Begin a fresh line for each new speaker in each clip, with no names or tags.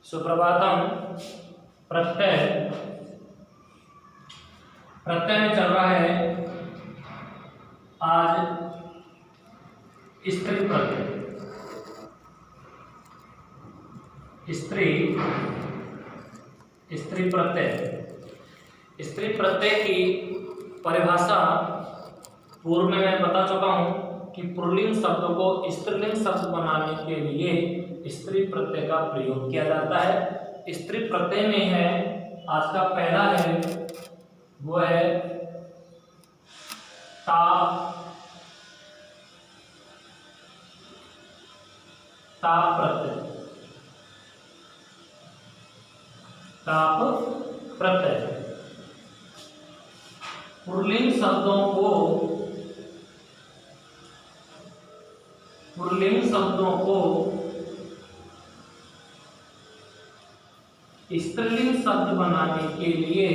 सुप्रभातम। प्रत्यय में चल रहा है आज स्त्री प्रत्यय। स्त्री प्रत्यय की परिभाषा पूर्व में मैं बता चुका हूं कि पुल्लिंग शब्दों को स्त्रीलिंग शब्द बनाने के लिए स्त्री प्रत्यय का प्रयोग किया जाता है। स्त्री प्रत्यय में है, आज का पहला है वो है ताप प्रत्यय। ताप प्रत्यय पुल्लिंग शब्दों को स्त्रीलिंग शब्द बनाने के लिए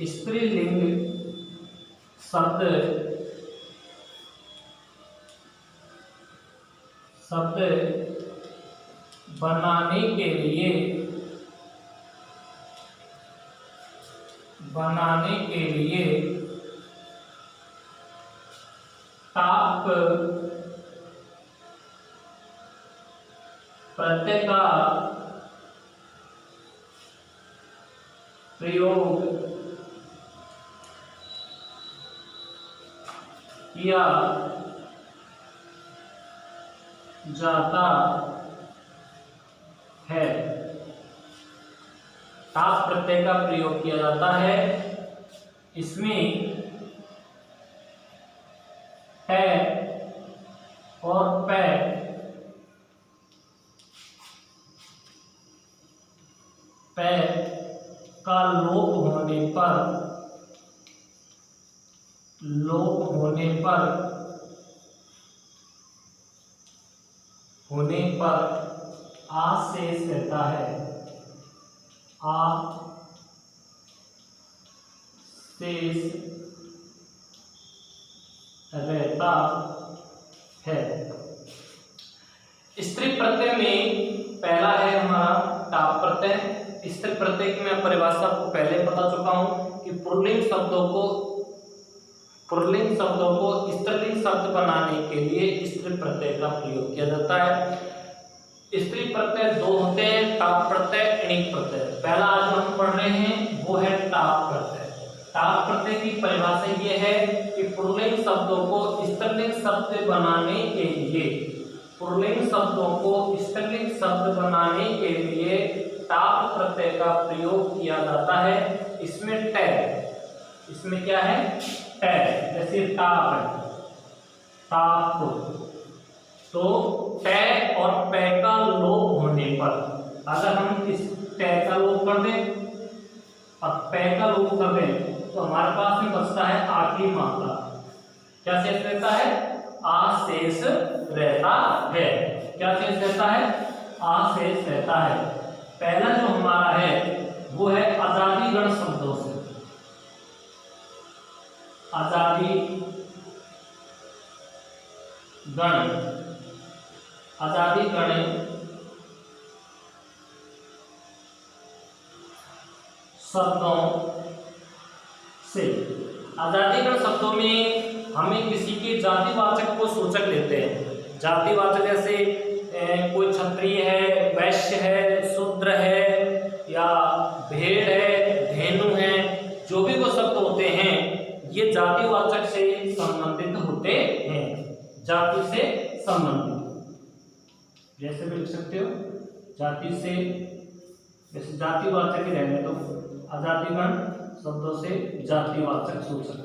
स्त्रीलिंग शब्द बनाने के लिए ताप प्रत्यय का प्रयोग किया जाता है। ताप प्रत्यय का प्रयोग किया जाता है। इसमें है और पै का लोप होने पर आ शेष रहता है। आ शेष रहता है। स्त्री प्रत्यय में पहला है हमारा ताप प्रत्यय। स्त्री प्रत्यय की मैं परिभाषा को पहले बता चुका हूं कि पुल्लिंग शब्दों को स्त्रीलिंग शब्द बनाने के लिए स्त्री प्रत्यय का प्रयोग किया जाता है। स्त्री प्रत्यय दो होते हैं, ताप प्रत्यय, णिक प्रत्यय। पहला आज हम पढ़ रहे हैं वो है ताप प्रत्यय। ताप प्रत्यय की परिभाषा ये है कि पुल्लिंग शब्दों को स्त्रीलिंग शब्द बनाने के लिए ताप प्रत्यय का प्रयोग किया जाता है। इसमें क्या है? टै। जैसे ताप तो टै और पै का लोप होने पर, अगर हम इस टै का लोप कर दें और पै का लोप कर दें तो हमारे पास में बचता है आखिरी मात्रा। क्या शेष रहता है? आ शेष रहता है। क्या शेष रहता है? आ शेष रहता है। पहला जो हमारा है वो है आजादी गण शब्दों से। आजादी गण शब्दों से। आजादी गण शब्दों में हमें किसी के जातिवाचक को सूचक लेते हैं। जातिवाचक जैसे कोई क्षत्रिय है, वैश्य है, शूद्र है या भेड़ है, धेनु है, जो भी वो शब्द होते हैं ये जातिवाचक से संबंधित होते हैं। जाति से संबंधित, जैसे भी लिख सकते हो जाति से, जैसे जातिवाचक ही रहने तो आजादिगण शब्दों से जातिवाचक सूचक।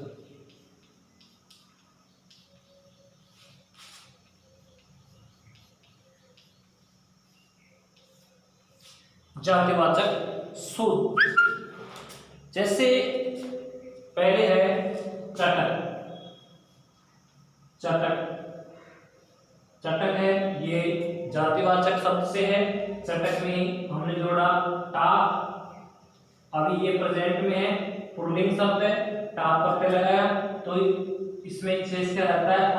जातिवाचक सूत्र जैसे पहले है चटक है, ये जातिवाचक शब्द से है। चटक में हमने जोड़ा टाप। अभी ये प्रेजेंट में है, पुल्लिंग शब्द है, टाप प्रत्यय लगाया तो इसमें शेष क्या रहता है? आ,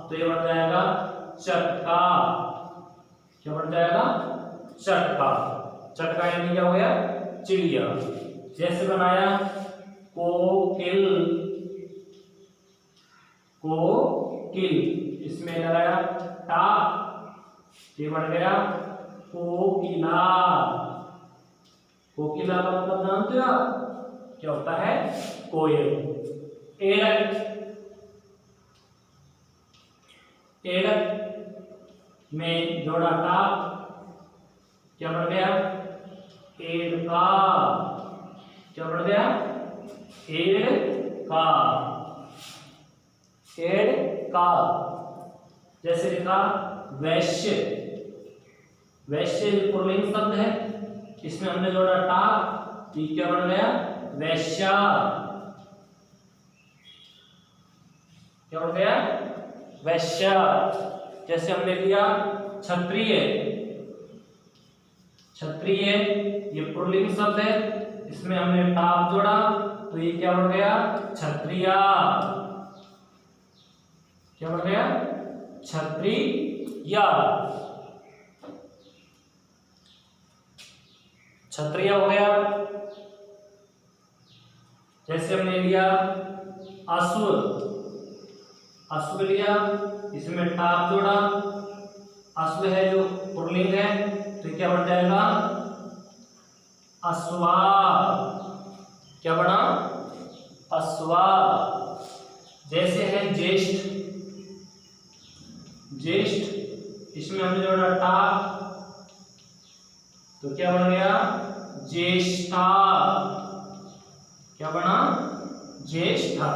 तो ये बन जाएगा चटका। क्या बन जाएगा? चटका। चटका यानी क्या हो गया? चिड़िया। जैसे बनाया कोकिल, कोकिल, इसमें लगाया टा, ये बन गया कोकिला। कोकिला का मतलब जानते हो आप क्या होता है? कोयल। एड़क, एड़क में जोड़ा टा, क्या बन गया? एड़का। क्या बन गया? एड़का, एड़का। जैसे लिखा वैश्य, वैश्य पुल्लिंग शब्द है, इसमें हमने जोड़ा टा, तो क्या बन गया? वैश्या। क्या बन गया? वैश्या। जैसे हमने लिया क्षत्रिय, क्षत्रिय ये पुल्लिंग शब्द है, इसमें हमने टाप जोड़ा, तो ये क्या बन गया? क्षत्रिया। क्या बन गया? क्षत्रिया। क्षत्रिय हो गया। जैसे हमने लिया अश्व, अश्व लिया, इसमें टाप जोड़ा, अश्व है जो पुल्लिंग है, तो क्या बन जाएगा? अश्वा। क्या बना? अश्वा। जैसे है ज्येष्ठ, ज्येष्ठ, इसमें हमने जोड़ा टा, तो क्या बन गया? ज्येष्ठा। क्या बना? ज्येष्ठा।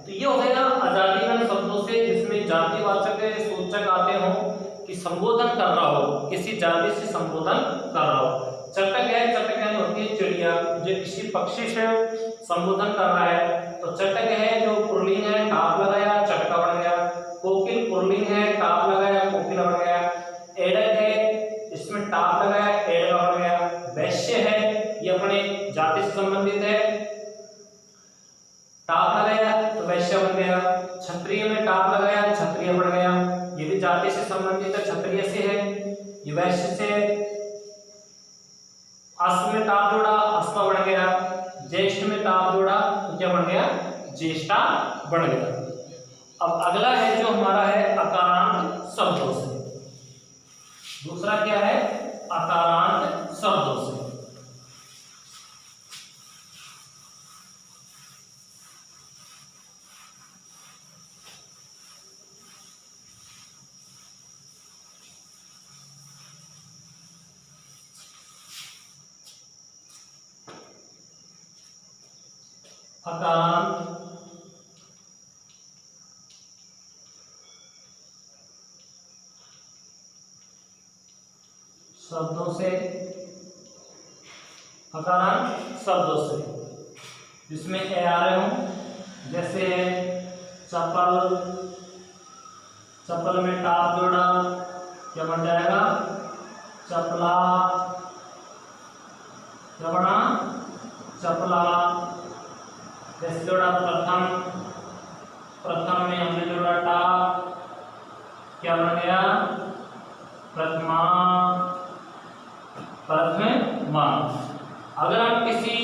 तो ये हो गया आजादीकरण शब्दों से जिसमें जातिवाचक सूचक आते हो कि संबोधन कर रहा हो, किसी जाति से संबोधन कर रहा हो। चटक है, चटक यानी होती है चिड़िया, जो किसी पक्षी से संबोधन कर रहा है, तो चटक है जो पुल्लिंग है, टाप लगाया, चटका बन गया। कोकिल पुल्लिंग है, टाप लगाया, कोकिला बन गया। एड़क है, इसमें टाप लगाया, एड़का बन गया। वैश्य है, ये अपने जाति से संबंधित है, टाप लगाया तो वैश्य बन गया। क्षत्रिय में टाप लगाया, क्षत्रिय बन गया, ये भी जाति से संबंधित है, क्षत्रिय से है। ये वैश्य से, अश्व में टाप जोड़ा, अश्व बन गया। ज्येष्ठ में टाप जोड़ा, तो क्या बन गया? ज्येष्ठा बन गया। अब अगला है जो हमारा है अकारांत शब्दों से। दूसरा क्या है? अकारांत शब्दों से। अकारांत शब्दों से, अकारांत शब्दों से जिसमें ए आ रहे हो, जैसे चप्पल, चप्पल में टाप जोड़ा, क्या बन जाएगा? चपला। क्या बना? चपला। जैसे जोड़ा प्रथम, प्रथम में हमने जोड़ा टा, क्या बन गया? प्रथमा, प्रथमा। अगर आप किसी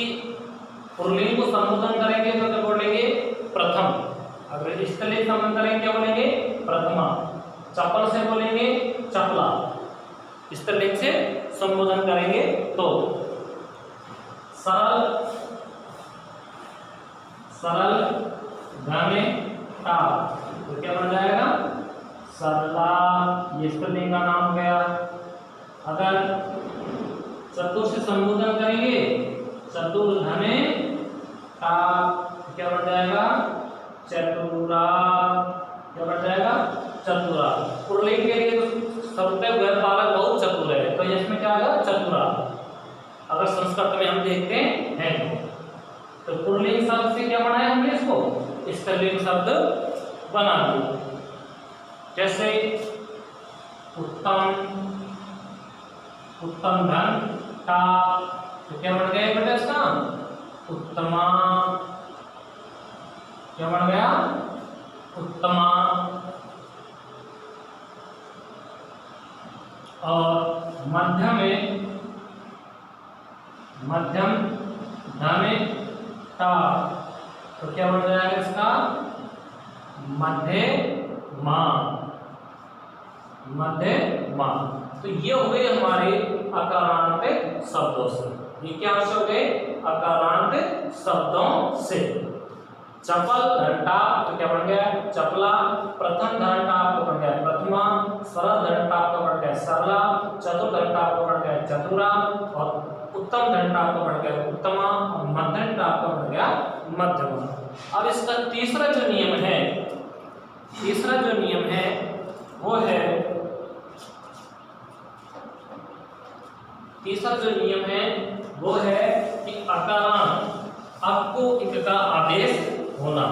पुल्लिंग को संबोधन करेंगे तो क्या बोलेंगे? प्रथम। अगर स्त्रीलिंग संबोधन करेंगे क्या बोलेंगे? प्रथमा। चप्पल से बोलेंगे चपला, स्त्रीलिंग से संबोधन करेंगे तो। सरल, सरल घने टा, तो क्या बन जाएगा? सरला, ये स्त्रीलिंग का नाम हो गया। अगर चतुर से संबोधन करेंगे, चतुर घने टा, क्या बन जाएगा? चतुरा। क्या बन जाएगा? चतुरा। पुल्लिंग के लिए तो सबसे वह बालक बहुत चतुर है, तो इसमें क्या आएगा? चतुरा। अगर संस्कृत में हम देखते हैं तो पुल्लिंग शब्द से क्या बनाया हमने इसको? स्त्रीलिंग शब्द बना दिया। जैसे उत्तम, उत्तम धन टा, तो क्या बन गया बेटा इसका? उत्तमा। क्या बन गया? उत्तमा। और मध्यम ध में टा, तो क्या बन जाएगा इसका मध्यमा। तो ये हुए हमारे अकारांत शब्दों से। ये क्या हो गए अकारांत शब्दों से। चपल घंटा तो क्या बन गया चपला, प्रथम घंटा आपको बन गया प्रथमा, सरल घंटा आपको बन गया सरला, चतुर घंटा आपको बन गया चतुरा, और उत्तम घंटा आपको बन गया उत्तमा, और मध्यम घंटा आपको बन गया मध्यमा। अब इसका तीसरा जो नियम है वो है कि अकारांत आपको इक का आदेश होना।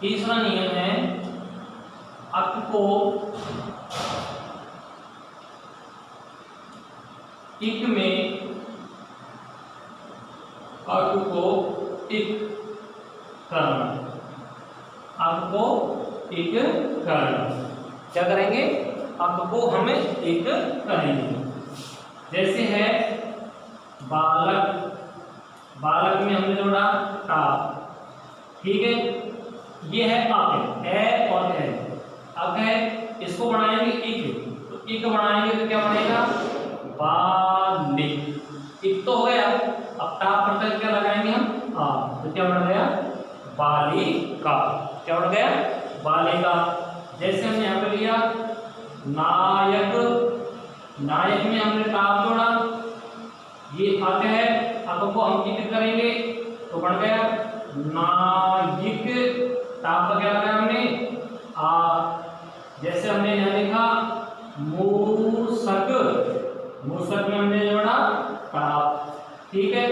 तीसरा नियम है अक को इक में इक करना। क्या करेंगे अक को हमें इक करेंगे। जैसे है बालक में हमने जोड़ा टा, ठीक है। ये है अक, ए और ए, अक है, इसको बनाएंगे इक, तो इक बनाएंगे तो क्या बनेगा बालिक। इक तो हो गया, अब टा पर क्या लगाएंगे हम आ, तो क्या बन गया बालिका। क्या बन गया बालिका। जैसे हमने यहाँ पे लिया नायक में हमने टा जोड़ा, ये अक है, अक को हम इक करेंगे तो बन गया नायिक। टा पर क्या लगाया हमने आ। जैसे हमने यहाँ लिखा मूसक में हमने जोड़ा टा, ठीक है।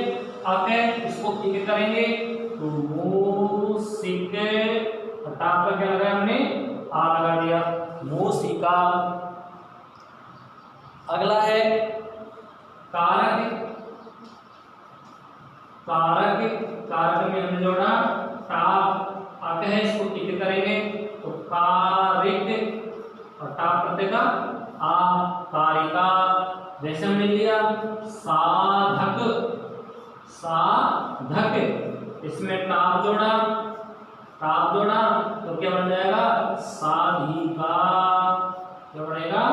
अक है, इसको इक करेंगे तो मूसिक, टा पर क्या लगाया हमने आ लगा दिया मूसिका। अगला है कारक में हमने जोड़ा टा, अक है, इसको टिक करेंगे तो कारिक, और टा प्रत्यय का आ कारिका। जैसे हमने लिया साधक, इसमें टाप जोड़ा तो क्या बन जाएगा साधिका। क्या बनेगा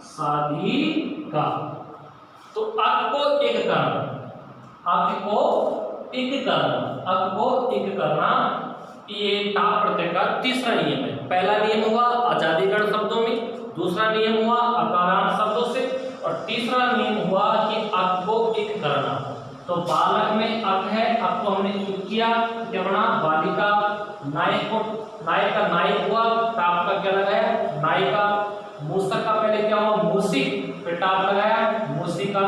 साधिका। तो अक को इक करना, ये टा प्रत्यय का तीसरा नियम है। पहला नियम हुआ आजादीकरण शब्दों में, दूसरा नियम हुआ अकारांत शब्दों से, और तीसरा नियम हुआ कि अक को इक करना। तो बालक में अक है, अक को हमने इक किया, क्या बना बालिका। नायक का नायक हुआ, टाप का क्या लगाया नायिका। मूसक का पहले क्या हुआ मूसिक, फिर टाप लगाया मूसिका।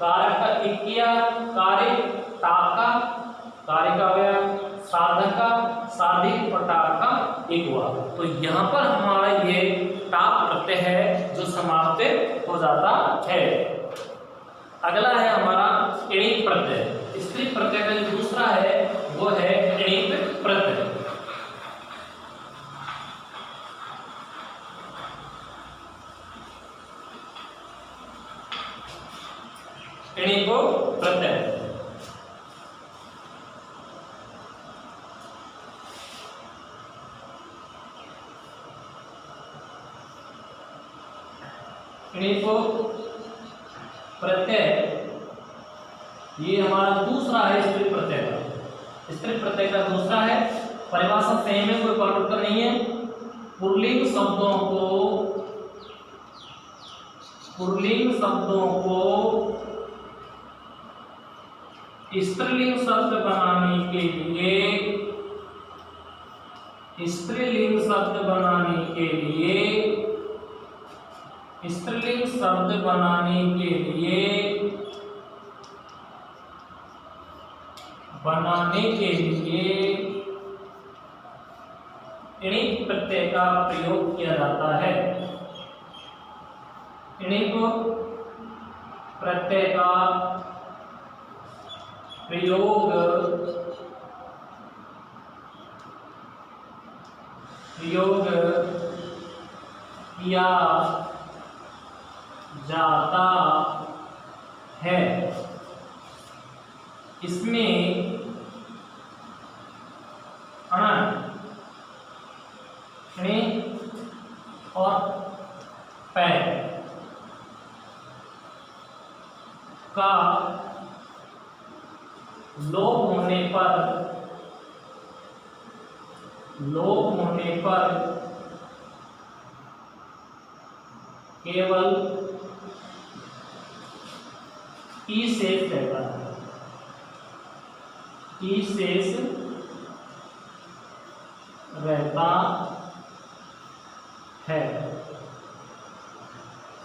कारक का इक किया कारिक, टाप का कारिका हो गया। साधक का साधिक, और टाप का इक हुआ। तो यहाँ पर हमारा ये टाप प्रत्यय है जो समाप्त हो जाता है। अगला है हमारा इणिक प्रत्यय। स्त्री प्रत्यय का जो दूसरा है वो है इणिक प्रत्यय। इणिक प्रत्यय प्रत्यय ये हमारा दूसरा है स्त्री प्रत्यय का। स्त्री प्रत्यय का दूसरा है, परिभाषा सेम है, कोई परिवर्तन नहीं है। पुल्लिंग शब्दों को स्त्रीलिंग शब्द बनाने के लिए स्त्रीलिंग शब्द बनाने के लिए इणिक प्रत्यय का प्रयोग किया जाता है। इणिक प्रत्यय का प्रयोग किया जाता है। इसमें णे और पै का लोप होने पर केवल ई शेष रहता है। ई शेष रहता है।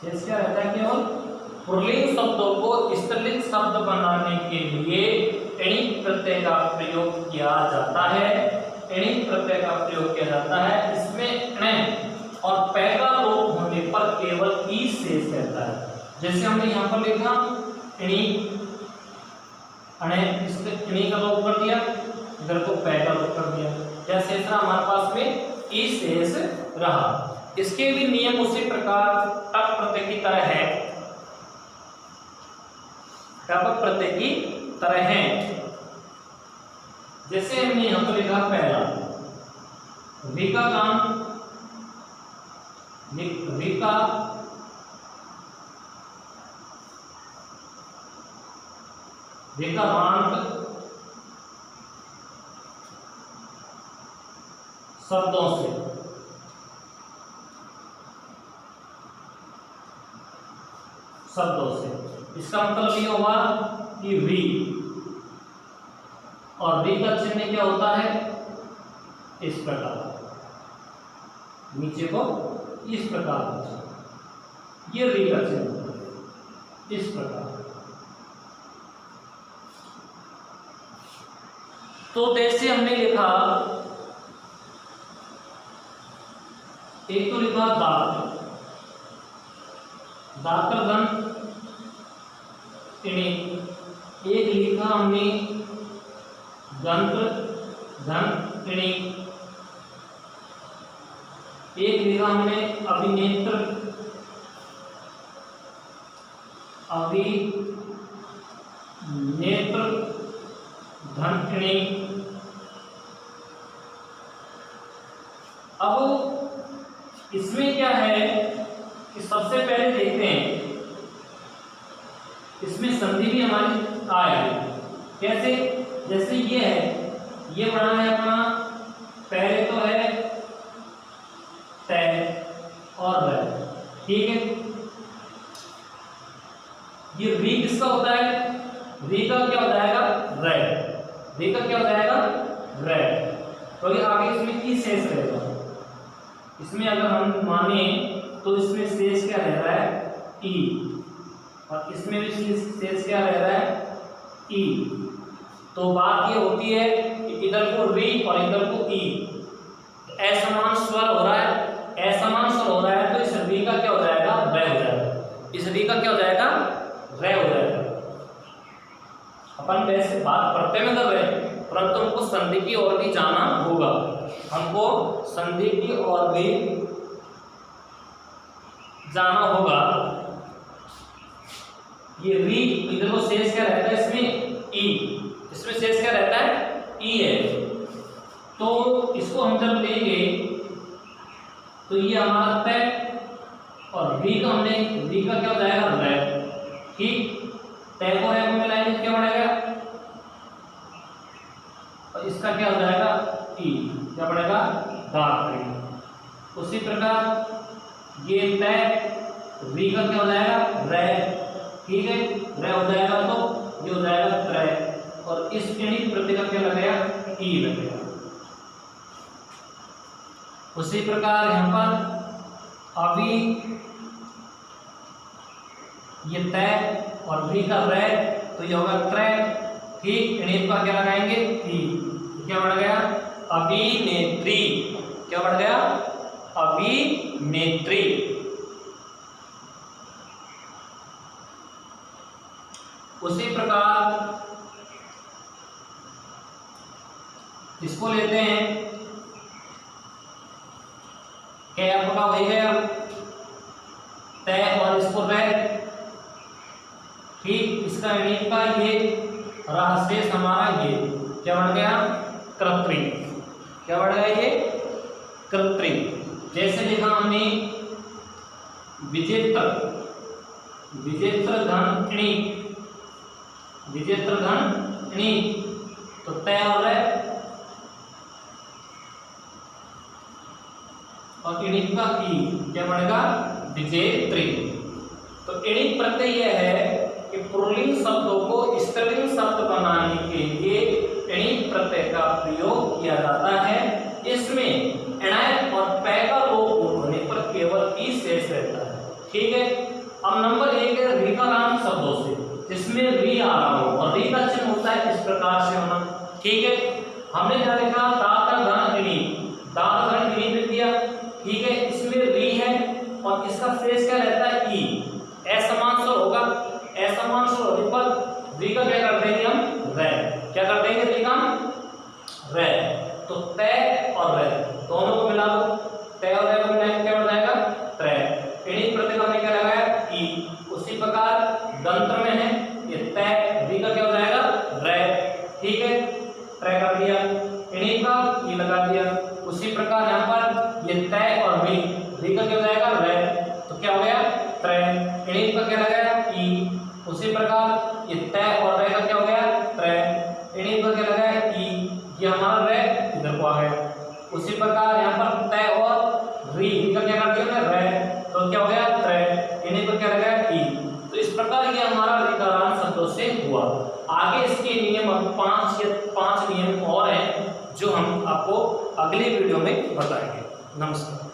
शेष क्या रहता है? केवल पुल्लिंग शब्दों को स्त्रीलिंग शब्द बनाने के लिए एणी प्रत्यय का प्रयोग किया जाता है। एणी प्रत्यय का प्रयोग किया जाता है। इसमें ण और पै का लोप होने पर केवल ई शेष रहता है। जैसे हमने यहाँ पर लिखा एणी, इसके एणी का लोप कर दिया, इधर को पै का लोप कर दिया, क्या शेष रहा हमारे पास में? ई शेष रहा। इसके भी नियम उसी प्रकार टक प्रत्यय की तरह है, टपक प्रत्यय की तरह है। जैसे हमने यहां पर लिखा पहला वी का काम, वी का भांत शब्दों से, इसका मतलब ये हुआ कि वी, और वी का चिन्ह क्या होता है? इस प्रकार, नीचे को इस प्रकार, ये वी का चिन्ह इस प्रकार। तो जैसे हमने लिखा, एक तो लिखा दात, दातर धन टिणी, एक लिखा हमने गंत्र धन टिणी, एक लिखा हमने अभिनेत्र धन टिणी। अब इसमें क्या है कि सबसे पहले देखते हैं, इसमें संधि भी हमारी आएगी। कैसे? जैसे ये है, ये बना है अपना, पहले तो है तय और र, ठीक है। ये री किसका होता है? री का क्या हो जाएगा? र, री का क्या हो जाएगा? र। तो ये आगे इसमें की शेष रहेगा। इसमें अगर हम माने तो इसमें शेष क्या रह रहा है? ई, और इसमें भी शेष क्या रह रहा है? ई। तो बात ये होती है कि इधर को री और इधर को ई, असमान स्वर हो रहा है, असमान स्वर हो रहा है, तो इस री का क्या हो जाएगा? व हो जाएगा। इस री का क्या हो जाएगा? व हो जाएगा। अपन वैसे बात प्रत्यय में कर रहे हैं, परंतु हमको संधि की ओर भी जाना होगा, हमको संधि की ओर भी जाना होगा। ये री, इधर को शेष क्या रहता है? इसमें ई, इसमें शेष क्या रहता है? ई है। तो इसको हम जब लेंगे तो ये हमारा तय, और वी का हमने, वी का क्या हो जाएगा? र, ठीक। तय को है में लाएंगे क्या बढ़ेगा? और इसका क्या हो जाएगा? ई, क्या बढ़ेगा? दात। उसी प्रकार ये तय, वी का क्या हो जाएगा? र, ठीक है, र हो जाएगा तो ये हो जाएगा त्रय, और इस टिणी प्रत्यय का क्या लगेगा? ई लगेगा। उसी प्रकार यहाँ पर अभी ये तय और वी का र, तो ये होगा त्रय, ठीक। टिणी का क्या लगाएंगे? ई, क्या बढ़ गया? अभिनेत्री, क्या बढ़ गया? अभिनेत्री। उसी प्रकार इसको लेते हैं, क्या आपका वही गया तय और इसको रह, ठीक। इसका यूनिट का ये रहा, शेष हमारा ये क्या बढ़ गया, कृत्रिम। क्या बढ़ गया ये, कृत्रिम। जैसे लिखा हमने विजेत्र, विजेत्र धन णी, विजेत्र धन णी, तो तय और रह और इणित का ई क्या बढ़ेगा, विजेत्री। तो इणित प्रत्यय यह है कि पुल्लिंग शब्दों को स्त्रीलिंग शब्द बनाने के लिए इणित प्रत्यय का प्रयोग किया जाता है। इसमें णय और पै का लोप होने पर केवल ई शेष रहता है, ठीक है। अब नंबर 1 है ऋकारांत शब्दों से, जिसमें री आ रहा हो और री का चिन्ह होता है इस प्रकार से होना, ठीक है। हमने क्या लिखा, दाता धन इणी, दाता धन इणी लिख दिया, ठीक है। इसमें री है और इसका शेष क्या रहता है, ई। असमान स्वर होगा, असमान स्वर होने पर री का क्या कर देंगे हम, रे। क्या कर देंगे री का रे। तो तय और रे दोनों को मिला दो, तय और रे को मिलाकर क्या बन जाएगा, त्रय। इणित प्रत्यय का हमने क्या लगाया, ई। उसी प्रकार दंत्र में है ये तय, री का क्या हो जाएगा, रे, ठीक है। त्रय कर दिया, इणित का ई लगा दिया। उसी प्रकार यहाँ पर ये तय और री का क्या हो जाएगा, रे, तो क्या हो गया, त्रय। इणित का क्या लगाया, ई। उसी प्रकार ये तय और रे का क्या हो गया, त्रय। इणित का क्या लगाया, ई, ये हमारा रे इधर को आ गया। उसी प्रकार यहाँ पर तय और री का क्या कर दिया, रे, तो क्या हो गया, त्रय। इणित का क्या लगाया, ई। तो इस प्रकार ये हमारा ऋकारांत शब्दों से हुआ। आगे इसके नियम 5 नियम और हैं जो हम आपको अगले वीडियो में बताएंगे। नमस्कार।